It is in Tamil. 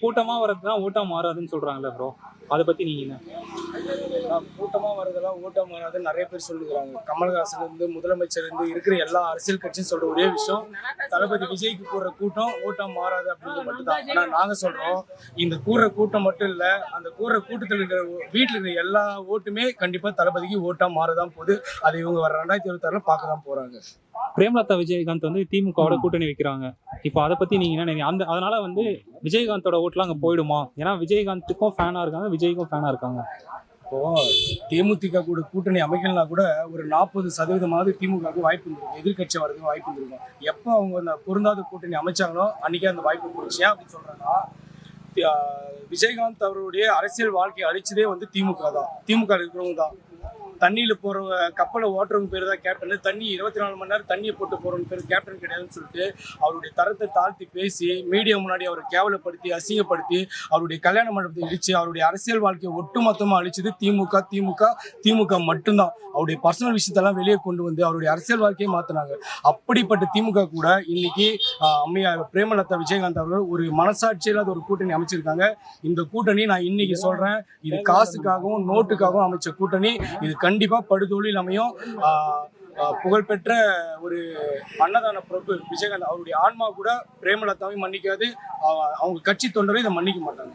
கூட்டமா வர்றதுதான் ஓட்டா மாறாதுன்னு சொல்றாங்கல்ல ப்ரோ, அதை பத்தி நீங்க என்ன? கூட்டமா வரதெல்லாம் ஓட்டம் வராதுன்னு நிறைய பேர் சொல்லுகிறாங்க. கமல்ஹாசன் இருந்து முதலமைச்சர் இருந்து இருக்கிற எல்லா அரசியல் கட்சியும் சொல்ற ஒரே விஷயம், தளபதி விஜய்க்கு கூடுற கூட்டம் ஓட்டம் மாறாது அப்படின்றது மட்டும்தான். ஆனா நாங்க சொல்றோம், இந்த கூடுற கூட்டம் மட்டும் இல்ல, அந்த கூடுற கூட்டத்தில் இருக்கிற வீட்டில் இருக்கிற எல்லா ஓட்டுமே கண்டிப்பா தளபதிக்கு ஓட்டா மாறதான் போகுது. அதை இவங்க வர 2026 பார்க்க தான் போறாங்க. பிரேமலதா விஜயகாந்த் வந்து திமுகவோட கூட்டணி வைக்கிறாங்க. இப்போ அதை பத்தி நீங்க என்ன நினைக்கிறீங்க? அதனால வந்து விஜயகாந்தோட ஓட்டுலாம் அங்க போயிடுமா? ஏன்னா விஜயகாந்துக்கும் ஃபேனா இருக்காங்க, விஜய்க்கும் ஃபேனா இருக்காங்க. இப்போ தேமுதிக கூட கூட்டணி அமைக்கலனா கூட ஒரு 40% திமுகவுக்கு வாய்ப்பு இருந்திருக்கும், எதிர்கட்சி வரதுக்கு வாய்ப்பு இருந்திருக்கும். எப்போ அவங்க அந்த பொருந்தாத கூட்டணி அமைச்சாங்களோ அன்னைக்கே அந்த வாய்ப்பு போச்சு. ஏன் அப்படின்னு சொல்றேன்னா, விஜயகாந்த் அவருடைய அரசியல் வாழ்க்கையை அழிச்சதே வந்து திமுக தான், திமுக இருக்கிறவங்க தான். தண்ணியில் போகிறவங்க, கப்பலை ஓட்டுறவங்க பேர் தான் கேப்டன். தண்ணி 24 மணி நேரம் தண்ணியை போட்டு போகிறவங்க பேர் கேப்டன் கிடையாதுன்னு சொல்லிட்டு அவருடைய தரத்தை தாழ்த்தி பேசி மீடியா முன்னாடி அவரை கேவலப்படுத்தி அசிங்கப்படுத்தி அவருடைய கல்யாண மண்டபத்தை இடித்து அவருடைய அரசியல் வாழ்க்கையை ஒட்டுமொத்தமாக அழிச்சது திமுக திமுக திமுக மட்டும்தான். அவருடைய பர்சனல் விஷயத்தெல்லாம் வெளியே கொண்டு வந்து அவருடைய அரசியல் வாழ்க்கையை மாற்றினாங்க. அப்படிப்பட்ட திமுக கூட இன்னைக்கு அம்மையார் பிரேமலதா விஜயகாந்த் அவர்கள் ஒரு மனசாட்சியில் அது ஒரு கூட்டணி அமைச்சிருக்காங்க. இந்த கூட்டணி நான் இன்னைக்கு சொல்கிறேன், இது காசுக்காகவும் நோட்டுக்காகவும் அமைச்ச கூட்டணி. இது கண்டிப்பா படுதோல்வியில் அமையும். புகழ்பெற்ற ஒரு அன்னதான பிரபு விஜயகாந்த் அவருடைய ஆன்மா கூட பிரேமலதாவையும் மன்னிக்காது, அவங்க கட்சி தொண்டரும் இதை மன்னிக்க மாட்டாங்க.